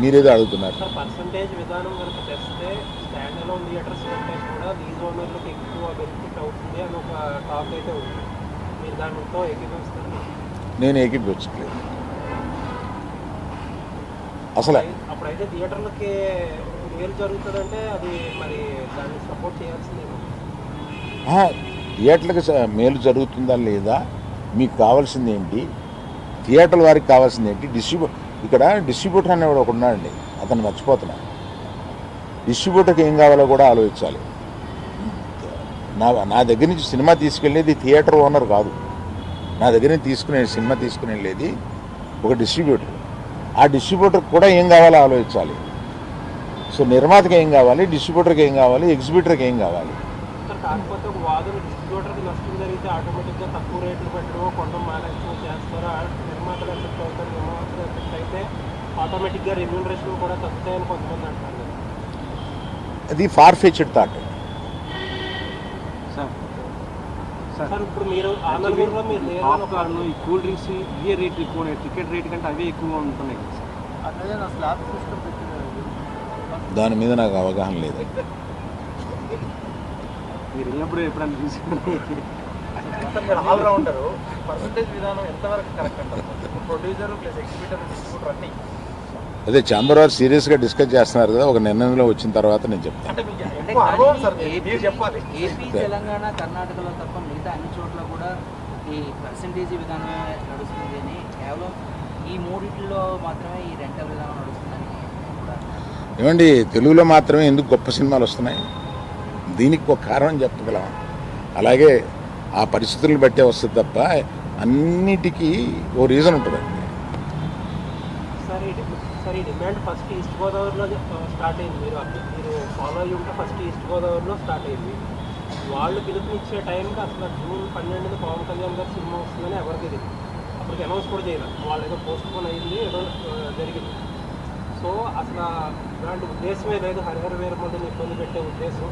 మీరేదో అడుగుతున్నారు. Sir percentage విధానం కనుక తెస్తే స్టాండ్ అలోన్ థియేటర్స్ కంటే కూడా లీజ్ ఓనర్లకు ఎక్కువ బెనిఫిట్ అవుతుంది అని ఒక టాక్ అయితే ఉంది. మీరు దానితో ఏకీభవిస్తారు? నేను ఏకీభవించట్లేదు అసలు. అప్పుడైతే థియేటర్లకి మేలు జరుగుతుందంటే అది మరి దాన్ని సపోర్ట్ చేయాల్సిందేమో. థియేటర్లకు మేలు జరుగుతుందా లేదా, మీకు కావాల్సింది ఏంటి, థియేటర్ల వారికి కావాల్సింది ఏంటి, ఇక్కడ డిస్ట్రిబ్యూటర్ అనేవాడు ఒకడు ఉన్నాడండి, అతను మర్చిపోతున్నాను. డిస్ట్రిబ్యూటర్కి ఏం కావాలో కూడా ఆలోచించాలి. నా దగ్గర నుంచి సినిమా తీసుకెళ్ళేది థియేటర్ ఓనర్ కాదు, నా దగ్గర నుంచి సినిమా తీసుకుని వెళ్ళేది ఒక డిస్ట్రిబ్యూటర్. ఆ డిస్ట్రిబ్యూటర్కి కూడా ఏం కావాలో ఆలోచించాలి. సో నిర్మాతకి ఏం కావాలి, డిస్ట్రిబ్యూటర్కి ఏం కావాలి, ఎగ్జిబ్యూటర్కి ఏం కావాలి. కాకపోతే ఒక వాదన డిస్ట్రిబ్యూటర్కి నష్టం జరిగితే ఆటోమేటిక్గా తక్కువ రేట్లు పెట్టడమో కొనడం మేనేజ్మెంట్ చేస్తారో, నిర్మాతలు ఎఫెక్ట్ అవుతారు, నిర్మాతలు ఎఫెక్ట్ అయితే ఆటోమేటిక్గా రెమ్యూనరేషన్ కూడా తగ్గుతాయని కొంతమంది అంటారు. అది ఫార్ ఫెచ్డ్ థాట్. సార్ ఇప్పుడు మీరు ఆంధ్రప్రదేశ్లో మీరు పాప్కార్న్, ఈ కూల్ డ్రింక్స్ ఇవే రేట్ ఎక్కువ ఉన్నాయి, టికెట్ రేట్ కంటే అవే ఎక్కువగా ఉంటున్నాయి కదా సార్. అదే నా స్లాబ్ సిస్టమ్ పెట్టిన దాని మీద నాకు అవగాహన లేదు. మీరు వెళ్ళినప్పుడు ఎప్పుడైనా తీసుకుని ఆల్రౌండరు పర్సంటేజ్ విధానం ఎంతవరకు కరెక్ట్ అంటారు? ప్రొడ్యూసర్ ప్లస్ ఎగ్జిబ్యూటర్ డిస్ట్రిబ్యూటర్ అన్నీ అదే ఛాంబర్ వారు సీరియస్గా డిస్కస్ చేస్తున్నారు కదా, ఒక నిర్ణయంలో వచ్చిన తర్వాత నేను చెప్తాను. ఏపీ, తెలంగాణ, కర్ణాటకలో తప్ప మిగతా అన్ని చోట్ల కూడా ఈ పర్సంటేజ్ విధానమే నడుస్తుంది అని, కేవలం ఈ మూడిట్లో మాత్రమే ఈ రెంటల్ విధానం నడుస్తుందని కూడా. ఏమండి, తెలుగులో మాత్రమే ఎందుకు గొప్ప సినిమాలు వస్తున్నాయి? దీనికి ఒక కారణం చెప్పగలం. అలాగే ఆ పరిస్థితులను బట్టే వస్తుంది తప్ప అన్నిటికీ ఓ రీజన్ ఉంటుందండి. సార్ ఈ డిమాండ్ ఫస్ట్ ఈస్ట్ గోదావరిలో స్టార్ట్ అయింది. మీరు ఫాలో అయ్యి ఉంటే ఫస్ట్ ఈస్ట్ గోదావరిలో స్టార్ట్ అయింది. వాళ్ళు పిలుపునిచ్చే టైంకి అసలు జూన్ 12న పవన్ కళ్యాణ్ గారి సినిమా వస్తుందని ఎవరికి తెలియదు. అప్పటికి అనౌన్స్ కూడా చేయలేదు. వాళ్ళు ఏదో పోస్ట్ పోన్ అయ్యింది, ఏదో జరిగింది. సో అసలు ఇలాంటి ఉద్దేశమే లేదు, హరిహర వీరమల్లుని ఇబ్బంది పెట్టే ఉద్దేశం.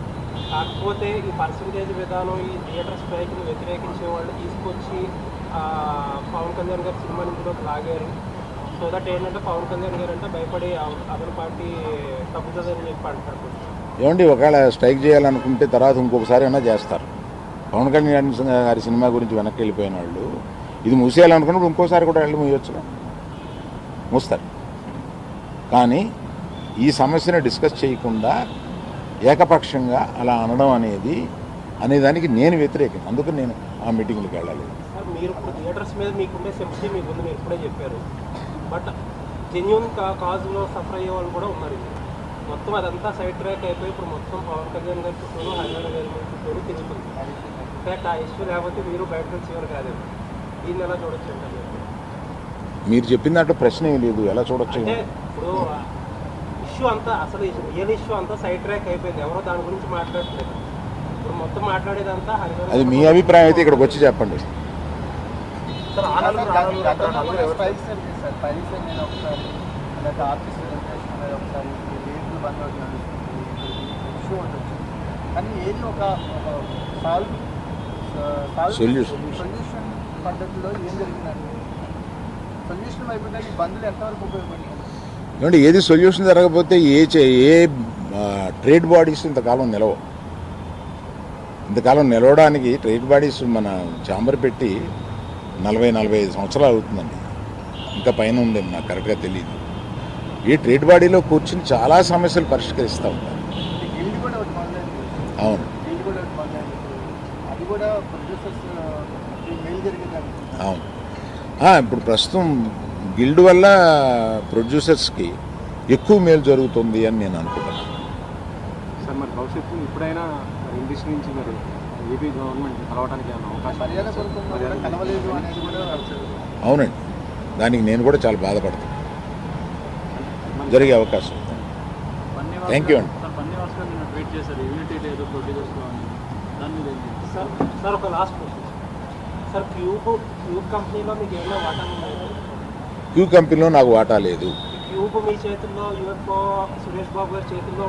కాకపోతే ఈ పర్సంటేజ్ విధానం, ఈ థియేటర్ స్ట్రైక్ని వ్యతిరేకించే వాళ్ళు తీసుకొచ్చి పవన్ కళ్యాణ్ గారి సినిమా ఇందులోకి లాగారు. సో దట్ ఏంటంటే పవన్ కళ్యాణ్ గారు అంటే భయపడి అదన పార్టీ తగ్గుతుందని చెప్పి అంటారు. ఏమండి, ఒకవేళ స్ట్రైక్ చేయాలనుకుంటే తర్వాత ఇంకొకసారి అయినా చేస్తారు. పవన్ కళ్యాణ్ గారి సినిమా గురించి వెనక్కి వెళ్ళిపోయిన వాళ్ళు ఇది మూసేయాలనుకున్నప్పుడు ఇంకోసారి కూడా వెళ్ళి మూయొచ్చుగా, మూస్తారు. కానీ ఈ సమస్యను డిస్కస్ చేయకుండా ఏకపక్షంగా అలా అనడం అనేదానికి నేను వ్యతిరేకం. అందుకని నేను ఆ మీటింగ్లకు వెళ్ళాలి. సార్ మీరు ఇప్పుడు థియేటర్స్ మీద మీకుండే సింపతి మీకుంది, మీరు ఇప్పుడే చెప్పారు. బట్ జెన్యూన్ కాజ్లో సఫర్ అయ్యే వాళ్ళు కూడా ఉన్నారు. మొత్తం అదంతా సైడ్ ట్రాక్ అయిపోయి ఇప్పుడు మొత్తం పవన్ కళ్యాణ్ గారి చుట్టూరు, హరియాణ గారి చుట్టూరు తిరుగుతుంది. ఇన్ఫాక్ట్ ఆ ఇష్యూ లేకపోతే మీరు బయట వచ్చేవారు కాదేమో. దీన్ని ఎలా చూడొచ్చు అంటే మీరు చెప్పిన దాంట్లో ప్రశ్న ఏం లేదు, ఎలా చూడొచ్చు అంటే ఇప్పుడు ఇష్యూ అంతా అసలు రియల్ ఇష్యూ అంతా సైడ్ ట్రాక్ అయిపోయింది. ఎవరో దాని గురించి మాట్లాడట్లేదు. ఇప్పుడు మొత్తం మాట్లాడేదంతా హరియాణ. అది మీ అభిప్రాయం అయితే ఇక్కడికి వచ్చి చెప్పండి. సొల్యూషన్ పద్ధతిలో ఏం జరిగిందండి? సొల్యూషన్ అయిపోయిందంటే బంధువులు ఎంతవరకు ఉపయోగపడింది? ఏమంటే ఏది సొల్యూషన్ జరగకపోతే ఏ ట్రేడ్ బాడీస్ ఇంతకాలం నిలవు. ఇంతకాలం నిలవడానికి ట్రేడ్ బాడీస్ మన ఛాంబర్ పెట్టి 40-45 సంవత్సరాలు అవుతుందండి. ఇంకా పైన ఉంది, నాకు కరెక్ట్గా తెలియదు. ఈ ట్రేడ్ బాడీలో కూర్చుని చాలా సమస్యలు పరిష్కరిస్తూ ఉంటారు. అవును, అవును. ఇప్పుడు ప్రస్తుతం గిల్డ్ వల్ల ప్రొడ్యూసర్స్కి ఎక్కువ మేలు జరుగుతుంది అని నేను అనుకుంటున్నాను. సార్ మరి భవిష్యత్తు ఇప్పుడైనా ఇండస్ట్రీ నుంచి మరి ఏపీ గవర్నమెంట్ కలవడానికి అవకాశం? అవునండి, దానికి నేను కూడా చాలా బాధపడతాను. జరిగే అవకాశం. థ్యాంక్ యూ అండి. సార్ ఒక లాస్ట్ క్వశ్చన్ సార్, క్యూబ్ కంపెనీలో మీకు ఏమైనా వాటా ఉందా? క్యూ కంపెనీలో నాకు వాటా లేదు. క్యూబ్ మీ చేతుల్లో, యూఎఫ్ఓ సురేష్ బాబు గారి చేతుల్లో